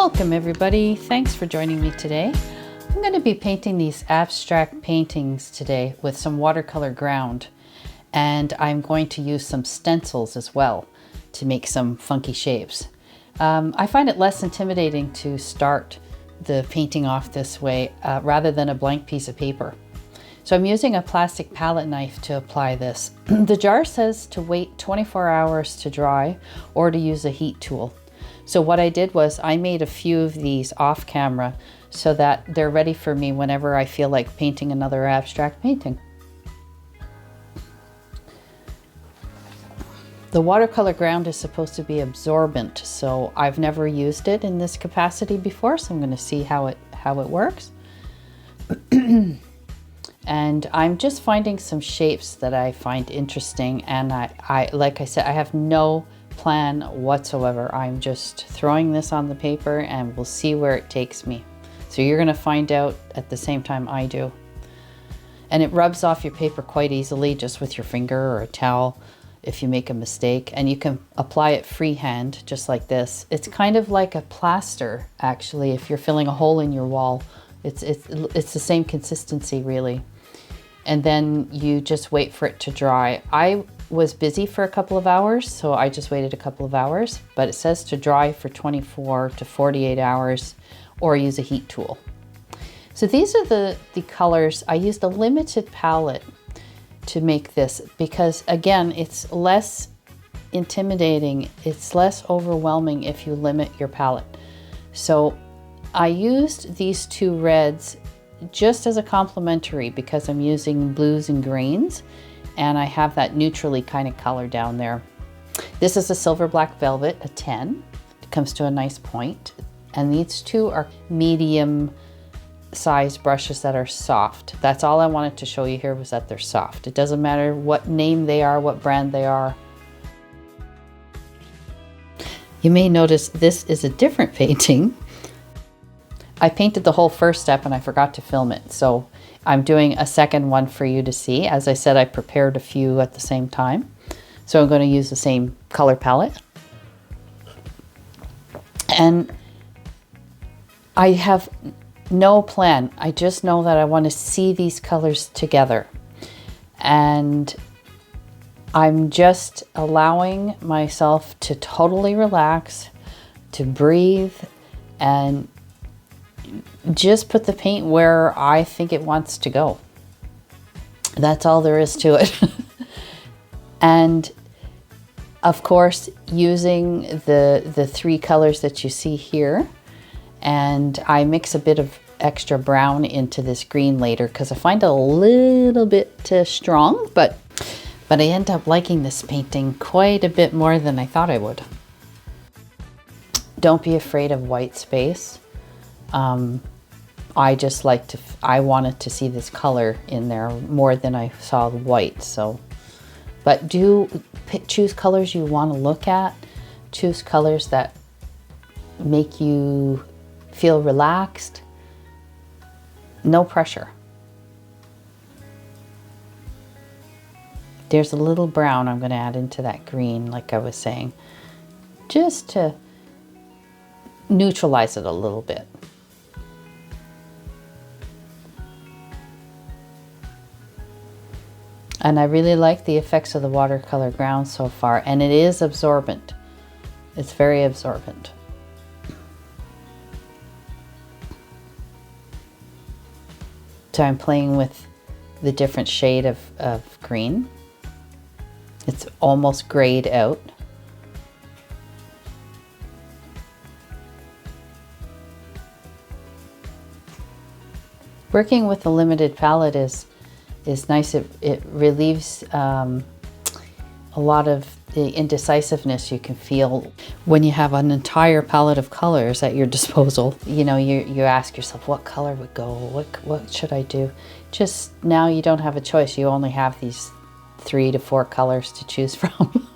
Welcome everybody, thanks for joining me today. I'm going to be painting these abstract paintings today with some watercolor ground, and I'm going to use some stencils as well to make some funky shapes. I find it less intimidating to start the painting off this way rather than a blank piece of paper. So I'm using a plastic palette knife to apply this. The jar says to wait 24 hours to dry or to use a heat tool. So what I did was I made a few of these off camera so that they're ready for me whenever I feel like painting another abstract painting. The watercolor ground is supposed to be absorbent, so I've never used it in this capacity before, so I'm going to see how it works. And I'm just finding some shapes that I find interesting, and I like I said, I have no plan whatsoever. I'm just throwing this on the paper and we'll see where it takes me. So you're going to find out at the same time I do. And it rubs off your paper quite easily just with your finger or a towel if you make a mistake, and you can apply it freehand just like this. It's kind of like a plaster actually. If you're filling a hole in your wall, it's the same consistency really. And then you just wait for it to dry. I was busy for a couple of hours, so I just waited a couple of hours, but it says to dry for 24 to 48 hours or use a heat tool. So these are the colors. I used a limited palette to make this because again, it's less intimidating, it's less overwhelming if you limit your palette. So I used these two reds just as a complementary because I'm using blues and greens, and I have that neutrally kind of color down there. This is a silver black velvet, a 10. It comes to a nice point. And these two are medium size brushes that are soft. That's all I wanted to show you here, was that they're soft. It doesn't matter what name they are, what brand they are. You may notice this is a different painting. I painted the whole first step and I forgot to film it, so I'm doing a second one for you to see. As I said, I prepared a few at the same time, so I'm going to use the same color palette. And I have no plan. I just know that I want to see these colors together, and I'm just allowing myself to totally relax, to breathe, and just put the paint where I think it wants to go. That's all there is to it. And of course, using the three colors that you see here, and I mix a bit of extra brown into this green later because I find it a little bit strong, but I end up liking this painting quite a bit more than I thought I would. Don't be afraid of white space. I wanted to see this color in there more than I saw the white. So, but choose colors you want to look at. Choose colors that make you feel relaxed. No pressure. There's a little brown I'm going to add into that green, like I was saying, just to neutralize it a little bit. And I really like the effects of the watercolor ground so far, and it is absorbent. It's very absorbent. So I'm playing with the different shade of green. It's almost grayed out. Working with a limited palette is nice. It relieves a lot of the indecisiveness you can feel when you have an entire palette of colors at your disposal. You know, you ask yourself, what color would go? What should I do? Just now you don't have a choice. You only have these 3 to 4 colors to choose from.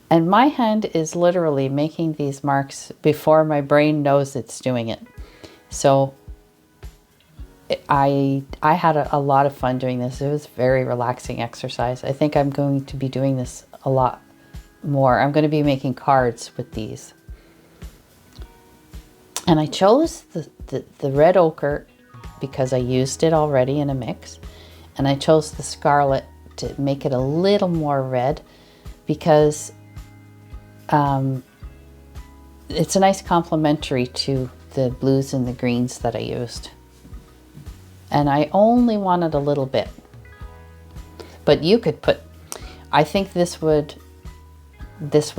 And my hand is literally making these marks before my brain knows it's doing it. So I had a lot of fun doing this. It was a very relaxing exercise. I think I'm going to be doing this a lot more. I'm going to be making cards with these. And I chose the red ochre because I used it already in a mix. And I chose the scarlet to make it a little more red because it's a nice complementary to the blues and the greens that I used. And I only wanted a little bit. But you could put, I think this would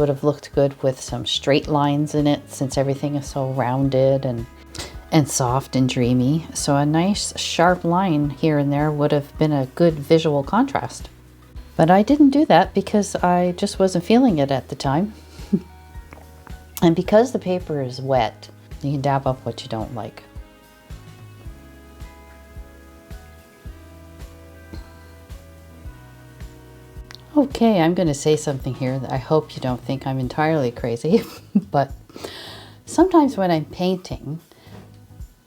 have looked good with some straight lines in it since everything is so rounded and soft and dreamy. So a nice sharp line here and there would have been a good visual contrast. But I didn't do that because I just wasn't feeling it at the time. And because the paper is wet, you can dab up what you don't like. Okay, I'm going to say something here that I hope you don't think I'm entirely crazy, but sometimes when I'm painting,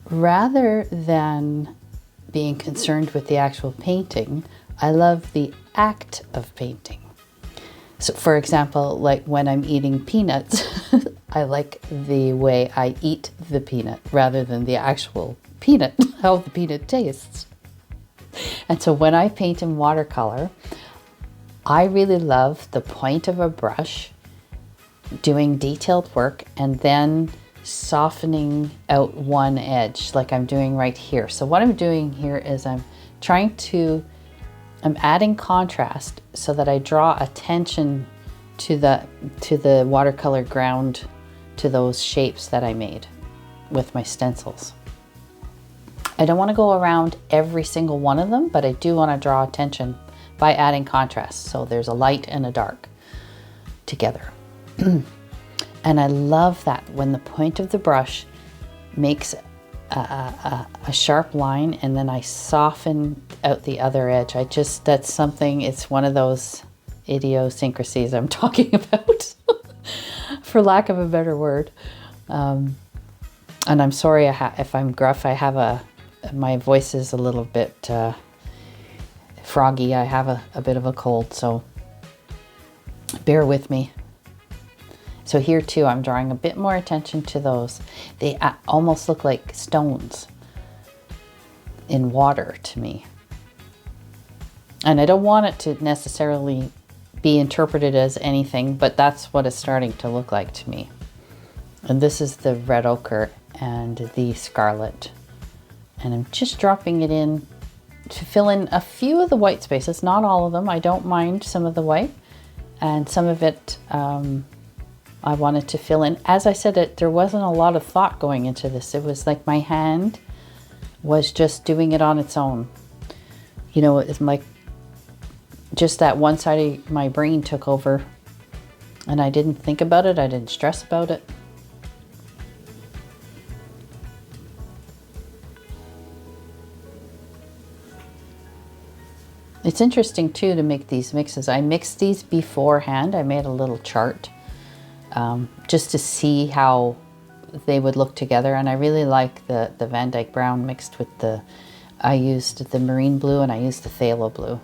rather than being concerned with the actual painting, I love the act of painting. So for example, like when I'm eating peanuts, I like the way I eat the peanut rather than the actual peanut, how the peanut tastes. And so when I paint in watercolor, I really love the point of a brush, doing detailed work, and then softening out one edge like I'm doing right here. So what I'm doing here is I'm adding contrast so that I draw attention to the watercolor ground, to those shapes that I made with my stencils. I don't want to go around every single one of them, but I do want to draw attention by adding contrast. So there's a light and a dark together. And I love that when the point of the brush makes a sharp line and then I soften out the other edge. That's something, it's one of those idiosyncrasies I'm talking about, for lack of a better word. And I'm sorry if I'm gruff. My voice is a little bit froggy. I have a bit of a cold, so bear with me. So here too, I'm drawing a bit more attention to those. They almost look like stones in water to me. And I don't want it to necessarily be interpreted as anything, but that's what it's starting to look like to me. And this is the red ochre and the scarlet. And I'm just dropping it in to fill in a few of the white spaces, not all of them. I don't mind some of the white, and some of it I wanted to fill in. As I said, there wasn't a lot of thought going into this. It was like my hand was just doing it on its own. You know, it's like just that one side of my brain took over, and I didn't think about it. I didn't stress about it. It's interesting too to make these mixes. I mixed these beforehand. I made a little chart just to see how they would look together. And I really like the Van Dyke Brown mixed with I used the marine blue and I used the phthalo blue.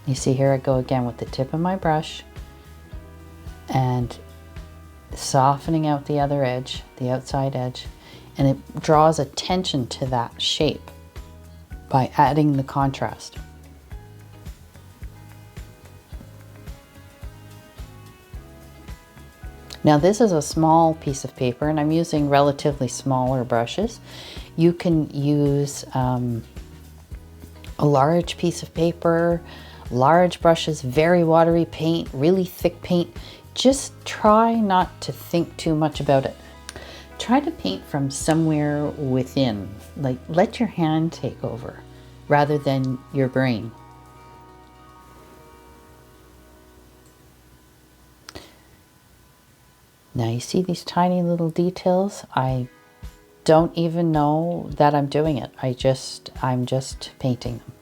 You see here I go again with the tip of my brush and softening out the other edge, the outside edge. And it draws attention to that shape by adding the contrast. Now this is a small piece of paper and I'm using relatively smaller brushes. You can use a large piece of paper, large brushes, very watery paint, really thick paint. Just try not to think too much about it. Try to paint from somewhere within, like let your hand take over rather than your brain. Now you see these tiny little details? I don't even know that I'm doing it. I'm just painting them.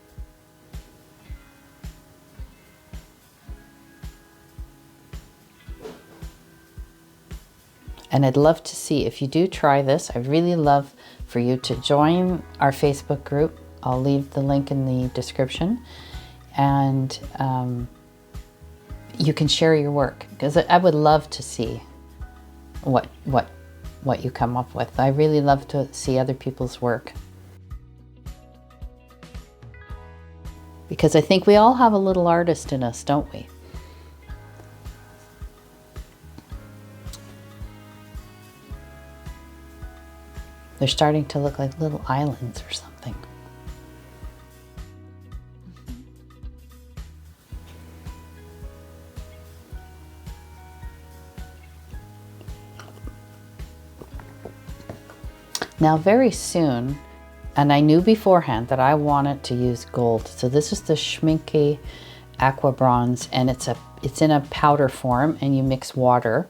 And I'd love to see, if you do try this, I'd really love for you to join our Facebook group. I'll leave the link in the description. And you can share your work, because I would love to see what you come up with. I really love to see other people's work, because I think we all have a little artist in us, don't we? They're starting to look like little islands or something. Now very soon, and I knew beforehand that I wanted to use gold. So this is the Schmincke Aqua Bronze, and it's in a powder form, and you mix water.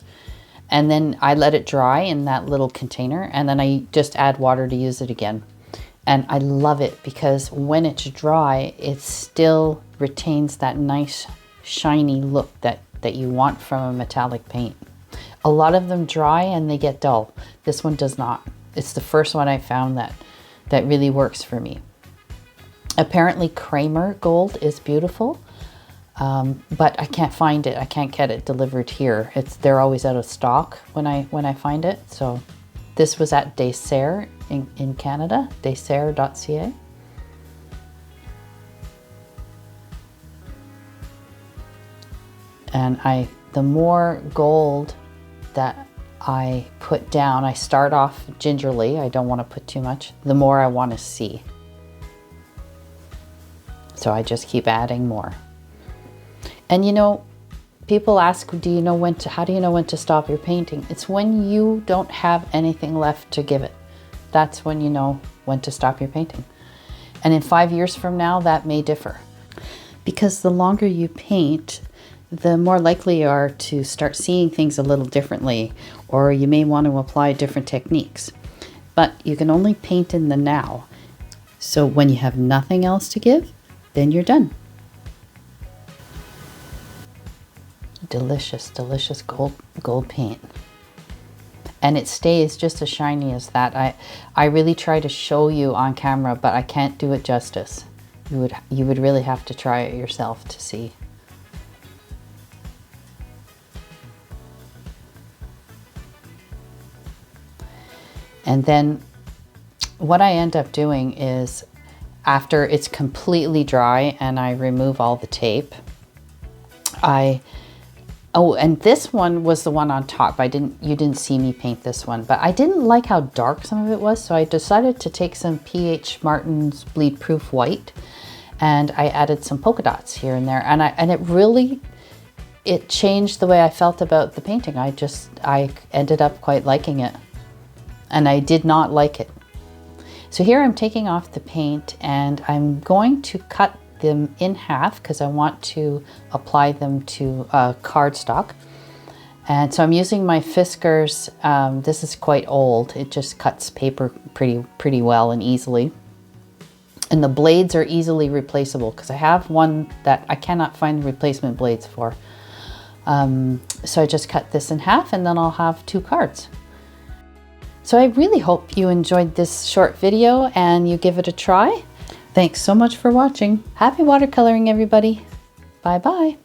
And then I let it dry in that little container, and then I just add water to use it again. And I love it because when it's dry, it still retains that nice shiny look that you want from a metallic paint. A lot of them dry and they get dull. This one does not. It's the first one I found that really works for me. Apparently Kramer gold is beautiful, but I can't find it. I can't get it delivered here. They're always out of stock when I find it. So this was at Desert in Canada, desert.ca. And the more gold that I put down, I start off gingerly, I don't want to put too much, the more I want to see. So I just keep adding more. And you know, people ask, how do you know when to stop your painting? It's when you don't have anything left to give it. That's when you know when to stop your painting. And in 5 years from now, that may differ. Because the longer you paint, the more likely you are to start seeing things a little differently, or you may want to apply different techniques. But you can only paint in the now. So when you have nothing else to give, then you're done. Delicious, delicious gold paint. And it stays just as shiny as that. I really try to show you on camera, but I can't do it justice. You would really have to try it yourself to see. And then what I end up doing is, after it's completely dry and I remove all the tape, oh, and this one was the one on top. You didn't see me paint this one, but I didn't like how dark some of it was, so I decided to take some PH Martin's Bleed Proof White, and I added some polka dots here and there, and it changed the way I felt about the painting. I ended up quite liking it. And I did not like it. So here I'm taking off the paint, and I'm going to cut them in half because I want to apply them to cardstock. And so I'm using my Fiskars. This is quite old. It just cuts paper pretty well and easily. And the blades are easily replaceable because I have one that I cannot find replacement blades for. So I just cut this in half, and then I'll have 2 cards. So I really hope you enjoyed this short video and you give it a try. Thanks so much for watching. Happy watercoloring, everybody. Bye-bye.